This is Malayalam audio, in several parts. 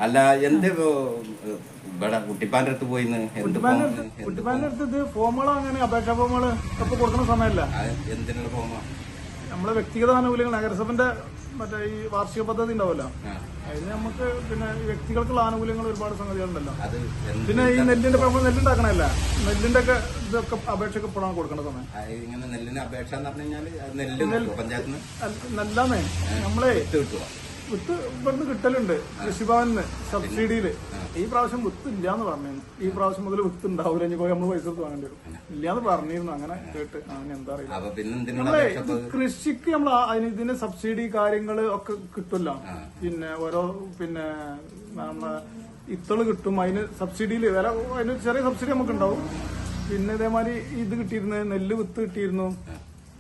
അല്ല എന്ത് ഇവിടെ കുട്ടിപ്പാന്റെ അടുത്ത് പോയിന്ന് കുട്ടിപ്പാന്റെ അടുത്ത് ഇത് ഫോമുകളോ അങ്ങനെ അപേക്ഷാ ഫോമുകള് ഒക്കെ കൊടുക്കുന്ന സമയമല്ല. എന്തിനുള്ള ഫോമാ? നമ്മളെ വ്യക്തിഗത ആനുകൂല്യങ്ങൾ നഗരസഭന്റെ മറ്റേ ഈ വാർഷിക പദ്ധതി ഉണ്ടാവല്ലോ, അതിന് നമുക്ക് പിന്നെ വ്യക്തികൾക്കുള്ള ആനുകൂല്യങ്ങൾ ഒരുപാട് സംഗതികളുണ്ടല്ലോ. പിന്നെ ഈ നെല്ലിന്റെ നമ്മൾ നെല്ലുണ്ടാക്കണല്ല, നെല്ലിന്റെ ഒക്കെ ഇതൊക്കെ അപേക്ഷയൊക്കെ ഇപ്പോഴാണ് കൊടുക്കേണ്ട സമയം. ഇങ്ങനെ നെല്ലിന് അപേക്ഷ എന്ന് പറഞ്ഞു കഴിഞ്ഞാൽ പഞ്ചായത്തിന് നെല്ലാന്നേ നമ്മളെ വിത്ത് ഇവിടുന്ന് കിട്ടലുണ്ട് കൃഷിഭവനിന്ന് സബ്സിഡിയില്. ഈ പ്രാവശ്യം വിത്ത് ഇല്ലാന്ന് പറഞ്ഞിരുന്നു. ഈ പ്രാവശ്യം മുതൽ വിത്ത് ഉണ്ടാവില്ല, ഇനി പോയി നമ്മള് പൈസ കൊടുത്ത് വാങ്ങേണ്ടി വരും. ഇല്ലാന്ന് പറഞ്ഞിരുന്നു. അങ്ങനെ കേട്ട് അങ്ങനെ എന്താ അറിയില്ല. നമ്മളെ കൃഷിക്ക് നമ്മൾ ഇതിന് സബ്സിഡി കാര്യങ്ങള് ഒക്കെ കിട്ടുമല്ലോ. പിന്നെ ഓരോ പിന്നെ നമ്മളെ ഇത്തള് കിട്ടും, അതിന് സബ്സിഡിയില് വില, അതിന് ചെറിയ സബ്സിഡി നമുക്ക് ഉണ്ടാവും. പിന്നെ ഇതേമാതിരി ഇത് കിട്ടിയിരുന്നു, നെല്ല് വിത്ത് കിട്ടിയിരുന്നു.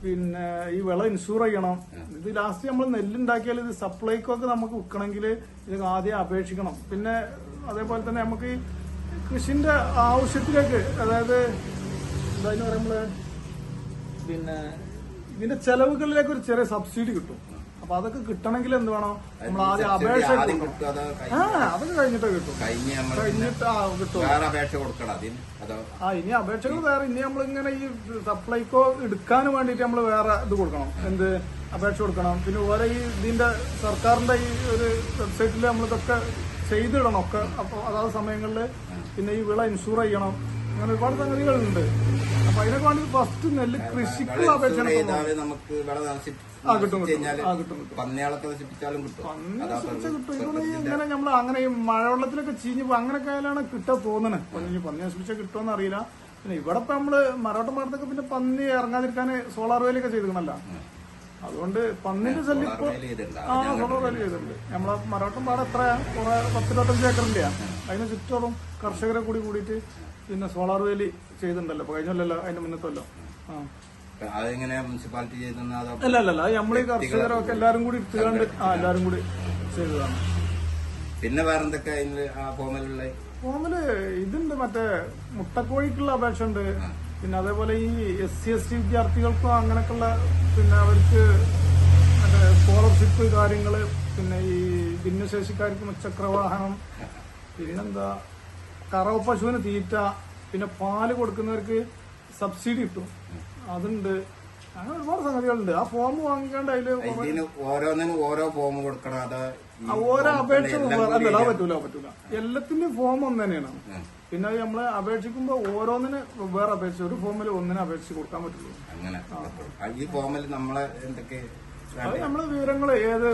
പിന്നെ ഈ വിള ഇൻഷൂർ ചെയ്യണം. ഇത് ലാസ്റ്റ് നമ്മൾ നെല്ലുണ്ടാക്കിയാൽ ഇത് സപ്ലൈക്കൊക്കെ നമുക്ക് വിൽക്കണമെങ്കിൽ ഇത് ആദ്യം അപേക്ഷിക്കണം. പിന്നെ അതേപോലെ തന്നെ നമുക്ക് ഈ കൃഷിന്റെ ആവശ്യത്തിലേക്ക്, അതായത് എന്താന്ന് പറയുമ്പോൾ പിന്നെ ഇതിന്റെ ചെലവുകളിലേക്ക് ഒരു ചെറിയ സബ്സിഡി കിട്ടും. അപ്പൊ അതൊക്കെ കിട്ടണമെങ്കിൽ എന്ത് വേണം, നമ്മൾ ആദ്യം അപേക്ഷ അതൊക്കെ കഴിഞ്ഞിട്ടേ കിട്ടും. കഴിഞ്ഞിട്ട് കിട്ടും. ഇനി അപേക്ഷകൾ വേറെ, ഇനി നമ്മളിങ്ങനെ ഈ സപ്ലൈക്കോ എടുക്കാൻ വേണ്ടിട്ട് നമ്മൾ വേറെ ഇത് കൊടുക്കണം, എന്ത് അപേക്ഷ കൊടുക്കണം. പിന്നെ വേറെ ഈ ഇതിന്റെ സർക്കാരിന്റെ ഈ ഒരു വെബ്സൈറ്റിൽ നമ്മളിതൊക്കെ ചെയ്തിടണം ഒക്കെ. അപ്പൊ അതാത് സമയങ്ങളിൽ പിന്നെ ഈ വിള ഇൻഷൂർ ചെയ്യണം. അങ്ങനെ ഒരുപാട് സംഗതികളുണ്ട്. അപ്പൊ അതിനൊക്കെ വേണ്ടി ഫസ്റ്റ് നെല്ല് കൃഷിക്കുള്ള അപേക്ഷ ഇങ്ങനെ നമ്മൾ അങ്ങനെ ഈ മഴവെള്ളത്തിലൊക്കെ ചീഞ്ഞ് അങ്ങനെയൊക്കെ ആയാലാണ് കിട്ടാൻ തോന്നണേ. പന്നി നശിപ്പിച്ചാൽ കിട്ടുമെന്ന് അറിയില്ല. പിന്നെ ഇവിടെ ഇപ്പൊ നമ്മള് മരോട്ടം പാടത്തൊക്കെ പിന്നെ പന്നി ഇറങ്ങാതിരിക്കാൻ സോളാർ വേലിയൊക്കെ ചെയ്തിരിക്കണല്ലോ. അതുകൊണ്ട് പന്നിന്റെ ശല്യം ഇപ്പൊ സോളാർ വേലി ചെയ്തിട്ടുണ്ട്. നമ്മളെ മരോട്ടം പാടം എത്ര 10-25 ഏക്കറിന്റെയാ. അതിന് ചുറ്റോളം കർഷകരെ കൂടിയിട്ട് പിന്നെ സോളാർ വേലി ചെയ്തിട്ടുണ്ടല്ലോ. ഇപ്പൊ കഴിഞ്ഞല്ലോ, അതിന്റെ മുന്നത്തല്ലോ. അല്ല നമ്മളീ കർഷകരൊക്കെ എല്ലാരും കൂടി ഇട്ടുകൊണ്ട് എല്ലാരും കൂടി ചെയ്തതാണ്. പിന്നെ വേറെന്തൊക്കെ ഫോമില് ഇതുണ്ട്, മറ്റേ മുട്ടക്കോഴിക്കുള്ള അപേക്ഷ ഉണ്ട്. പിന്നെ അതേപോലെ ഈ SC/ST വിദ്യാർത്ഥികൾക്കും അങ്ങനെയൊക്കെയുള്ള പിന്നെ അവർക്ക് മറ്റേ സ്കോളർഷിപ്പ് കാര്യങ്ങള്, പിന്നെ ഈ ഭിന്നശേഷിക്കാർക്ക് മുച്ചക്രവാഹനം, പിന്നെന്താ കറവ പശുവിന് തീറ്റ, പിന്നെ പാല് കൊടുക്കുന്നവർക്ക് സബ്സിഡി കിട്ടും, അതുണ്ട്. അങ്ങനെ ഒരുപാട് സംഗതികളുണ്ട്. ആ ഫോം വാങ്ങിക്കാണ്ട് അതില് ഓരോന്നിനും ഓരോ ഫോം കൊടുക്കണം. ഓരോ അപേക്ഷ അല്ലല്ല, പറ്റൂല. എല്ലാത്തിന്റെയും ഫോം ഒന്ന് തന്നെയാണ്. പിന്നെ നമ്മള് അപേക്ഷിക്കുമ്പോ ഓരോന്നിന് വേറെ അപേക്ഷ, ഒരു ഫോമിൽ ഒന്നിനെ അപേക്ഷിച്ച് കൊടുക്കാൻ പറ്റുള്ളൂ. ഈ ഫോമിൽ നമ്മളെ എന്തൊക്കെ അത് നമ്മള് വിവരങ്ങൾ ഏത്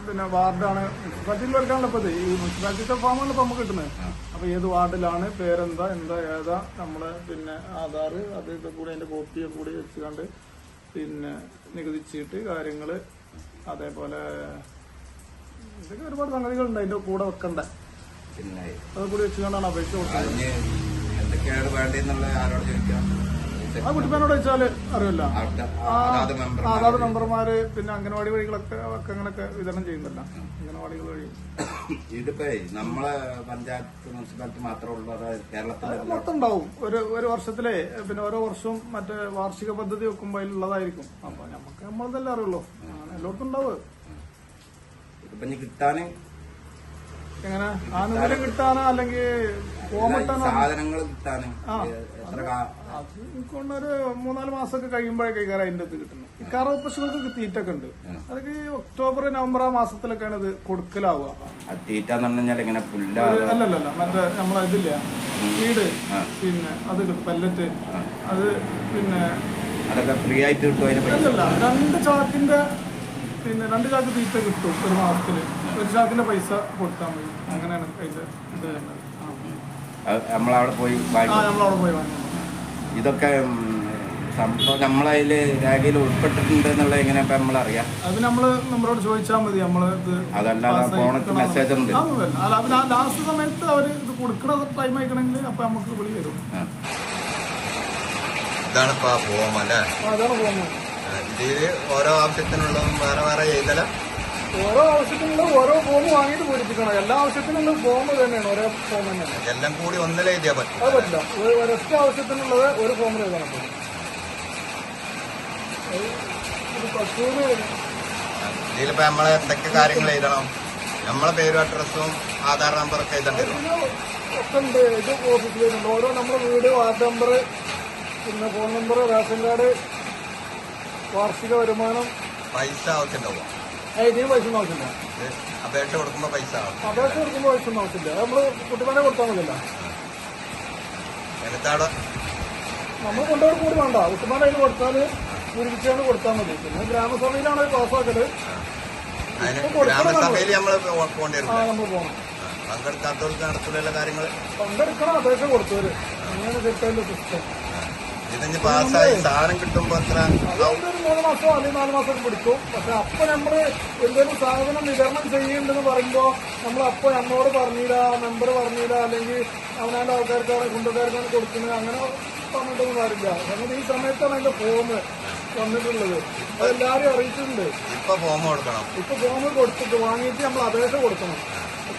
പിന്നെ വാർഡാണ് മുനിസിപ്പാലിറ്റിയിൽ എടുക്കാനുള്ള ഇപ്പൊ ഈ മുനിസിപ്പാലിറ്റിത്തെ ഫോമാണ് ഇപ്പൊ നമുക്ക് കിട്ടുന്നത്. അപ്പൊ ഏത് വാർഡിലാണ്, പേരെന്താ, ഏതാ, നമ്മള് പിന്നെ ആധാർ അത് ഇതൊക്കെ കൂടി അതിന്റെ കോപ്പിയെ കൂടി വെച്ചുകൊണ്ട് പിന്നെ നികുതി ചീട്ട് കാര്യങ്ങള്, അതേപോലെ ഇതൊക്കെ ഒരുപാട് സംഗതികളുണ്ട് അതിന്റെ കൂടെ വെക്കണ്ട. അത് കൂടി വെച്ചുകൊണ്ടാണ് അപേക്ഷ കൊടുക്കുന്നത്. ആ കുട്ടിപ്പാനോട് വെച്ചാല് അറിയില്ല. അതാത് മെമ്പർമാര് പിന്നെ അംഗനവാടി വഴികളൊക്കെ അങ്ങനെയൊക്കെ വിതരണം ചെയ്യുന്നില്ല, അംഗനവാടികൾ വഴി. ഇതിപ്പോ നമ്മളെ പഞ്ചായത്ത് മുനിസിപ്പാലിറ്റി മാത്രമേ ഉള്ളൂ, കേരളത്തിൽ മൊത്തം ഉണ്ടാവും. ഒരു വർഷത്തിലെ പിന്നെ ഓരോ വർഷവും മറ്റേ വാർഷിക പദ്ധതി വെക്കുമ്പോ അതിലുള്ളതായിരിക്കും. അപ്പൊ നമുക്ക് നമ്മളതെല്ലാം അറിയുള്ളൂ. എല്ലായിടത്തും ഉണ്ടാവും. ഇതിപ്പോ കിട്ടാന് എങ്ങനെ ആനുകൂല്യം കിട്ടാനോ അല്ലെങ്കിൽ സാധനങ്ങൾ കിട്ടാന് അത് കൊണ്ടൊരു 3-4 മാസമൊക്കെ കഴിയുമ്പോഴേക്ക് അതിന്റെ ഇത് കിട്ടുന്നത്. ഈ കറവ പശുക്കൾക്ക് തീറ്റൊക്കെ ഉണ്ട്. അതൊക്കെ ഈ ഒക്ടോബർ നവംബർ ആ മാസത്തിലൊക്കെയാണ് ഇത് കൊടുക്കലാവുക. തീറ്റ എങ്ങനെ അല്ലല്ല, മറ്റേ നമ്മളെ ഇതില്ല വീട്, പിന്നെ അത് കിട്ടും പെല്ലറ്റ്. അത് പിന്നെ അതൊക്കെ ഫ്രീ ആയിട്ട് കിട്ടും. അല്ലല്ല, 2 ചാക്കിന്റെ പിന്നെ 2 ചാക്ക് തീറ്റ കിട്ടും ഒരു മാസത്തില്. 1 ചാക്കിന്റെ പൈസ കൊടുത്താൽ മതി. അങ്ങനെയാണ് അതിന്റെ ഇത് വരുന്നത്. നമ്മളവിടെ പോയി വാങ്ങി. ഇതൊക്കെ നമ്മളതില് രേഖയിൽ ഉൾപ്പെട്ടിട്ടുണ്ട് എന്നുള്ള എങ്ങനെ നമ്മളറിയാം? അത് നമ്മളോട് ചോദിച്ചാൽ മതി. അതല്ലാതെ ഫോണിൽ മെസ്സേജ് ഉണ്ട്. ലാസ്റ്റ് സമയത്ത് അവര് ഇത് കൊടുക്കുന്ന ടൈം ആയിക്കണമെങ്കിൽ അപ്പൊ നമുക്ക് വിളി വരും. ഇതാണ് ഫോം അല്ലേ? അതാണ് ഫോം. ഇതില് ഓരോ ആവശ്യത്തിനുള്ളതും വേറെ ചെയ്തല്ല. ഓരോ ആവശ്യത്തിനുള്ള ഓരോ ഫോം വാങ്ങിയിട്ട് പൂരിപ്പിക്കണം. എല്ലാ ആവശ്യത്തിനുള്ള ഫോം തന്നെയാണ്, ഓരോ ഫോം തന്നെയാണ്. എല്ലാം കൂടി ഒന്നിലെ എഴുതിയാൽ പറ്റും? അത് പറ്റില്ല. ഒരൊറ്റ ആവശ്യത്തിനുള്ളത് ഒരു ഫോമിൽ എഴുതണം. ഇതിലിപ്പോ നമ്മളെ എന്തൊക്കെ കാര്യങ്ങൾ എഴുതണം? നമ്മളെ പേരും അഡ്രസ്സും ആധാർ നമ്പറൊക്കെ എഴുതേണ്ടി വരും. ഒക്കെ ഉണ്ട്. ഇത് ഓഫീസിൽ വരുന്നുണ്ട്. ഓരോ നമ്മുടെ വീട്, വാർഡ് നമ്പർ, പിന്നെ ഫോൺ നമ്പർ, റേഷൻ കാർഡ്, വാർഷിക വരുമാനം. പൈസ ആവശ്യമുണ്ടാവും. ഇതിന് പൈസ ഒന്നും ആവശ്യമില്ല. അപേക്ഷ കൊടുക്കുമ്പോൾ പൈസ ആവും. അപേക്ഷ കൊടുക്കുമ്പോൾ പൈസ ഒന്നും ആവശ്യമില്ല. നമ്മള് കുട്ടിപ്പാനെ കൊടുത്താൽ മതിയല്ല. എന്നിട്ടാടെ നമ്മൾ കൊണ്ടുപോയി കൂടി വേണ്ട. കുട്ടിപ്പാനെ അതിന് കൊടുത്താല് പൂരിപ്പിച്ചാണ് കൊടുത്താൽ മതി. പിന്നെ ഗ്രാമസഭയിലാണ് പാസ്സാക്കല്. ഗ്രാമസഭയിൽ നമ്മൾ പോകേണ്ടി വരും. നമ്മൾ പോകണം. പങ്കെടുക്കാത്തവർക്ക് നടത്തുള്ള കാര്യങ്ങൾ പങ്കെടുക്കണം. അപേക്ഷ കൊടുത്തവര് അങ്ങനെ സെറ്റായിട്ട് സിസ്റ്റം. ഇതിന് പാസ്സായി സാധനം കിട്ടുമ്പോ എത്ര അതുകൊണ്ട് ഒരു 3 മാസമോ അല്ലെങ്കിൽ 4 മാസമൊക്കെ പിടിക്കും. പക്ഷെ അപ്പൊ നമ്മള് എന്തെങ്കിലും സാധനം വിതരണം ചെയ്യുന്നുണ്ടെന്ന് പറയുമ്പോ നമ്മൾ അപ്പൊ നമ്മളോട് പറഞ്ഞില്ല, മെമ്പർ പറഞ്ഞില്ല, അല്ലെങ്കിൽ അവനാന്റെ ആൾക്കാർക്കാണ് കുണ്ടക്കാർക്കാണ് കൊടുക്കുന്നത്, അങ്ങനെ പറഞ്ഞിട്ടൊന്നും കാര്യമില്ല. കാരണം ഈ സമയത്താണ് അതിന്റെ ഫോം വന്നിട്ടുള്ളത്. അതെല്ലാരും അറിയിച്ചിട്ടുണ്ട്. ഇപ്പൊ ഫോം കൊടുക്കണം. ഇപ്പൊ ഫോം കൊടുത്തിട്ട് വാങ്ങിയിട്ട് നമ്മൾ അപേക്ഷ കൊടുക്കണം.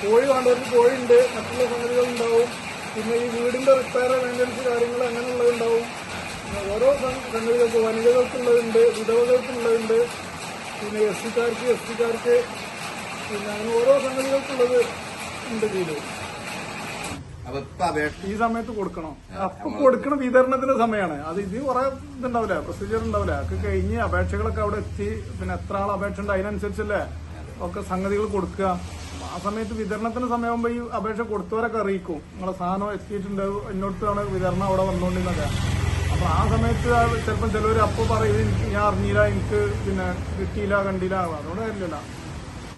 കോഴി വേണ്ടവർക്ക് കോഴി ഉണ്ട്, മറ്റുള്ള സംഗതികൾ ഉണ്ടാവും. പിന്നെ ഈ വീടിന്റെ റിപ്പയർ, മെയിൻ്റനൻസ് കാര്യങ്ങൾ അങ്ങനെയുള്ളതുണ്ടാവും. ഓരോ സംഗതികൾക്ക് വനിതകൾക്കുള്ളതുണ്ട്, വിധവകൾക്കുള്ളതുണ്ട്, പിന്നെ എസ്.ടിക്കാർക്ക്, പിന്നെ അങ്ങനെ ഓരോ സംഗതികൾക്കുള്ളത് ഉണ്ട് ഇതില്. ഈ സമയത്ത് കൊടുക്കണം. അപ്പൊ കൊടുക്കണ വിതരണത്തിന്റെ സമയമാണ് അത്. ഇത് കുറെ ഇതുണ്ടാവില്ല, പ്രൊസീജിയർ ഉണ്ടാവില്ല. ഒക്കെ കഴിഞ്ഞ് അപേക്ഷകളൊക്കെ അവിടെ എത്തി. പിന്നെ എത്ര ആൾ അപേക്ഷ ഉണ്ട് അതിനനുസരിച്ചല്ലേ ഒക്കെ സംഗതികൾ കൊടുക്കുക. ആ സമയത്ത് വിതരണത്തിന് സമയമാകുമ്പോ ഈ അപേക്ഷ കൊടുത്തവരൊക്കെ അറിയിക്കും, നിങ്ങളെ സാധനം എത്തിയിട്ടുണ്ട്, ഇന്നോടത്താണ് വിതരണം അവിടെ വന്നുകൊണ്ടിരുന്നൊക്കെ. അപ്പൊ ആ സമയത്ത് ചിലപ്പോൾ ചിലവർ അപ്പൊ പറയും ഞാൻ അറിഞ്ഞില്ല, എനിക്ക് പിന്നെ കിട്ടിയില്ല, കണ്ടില്ല. അതുകൊണ്ട് കാര്യമില്ല.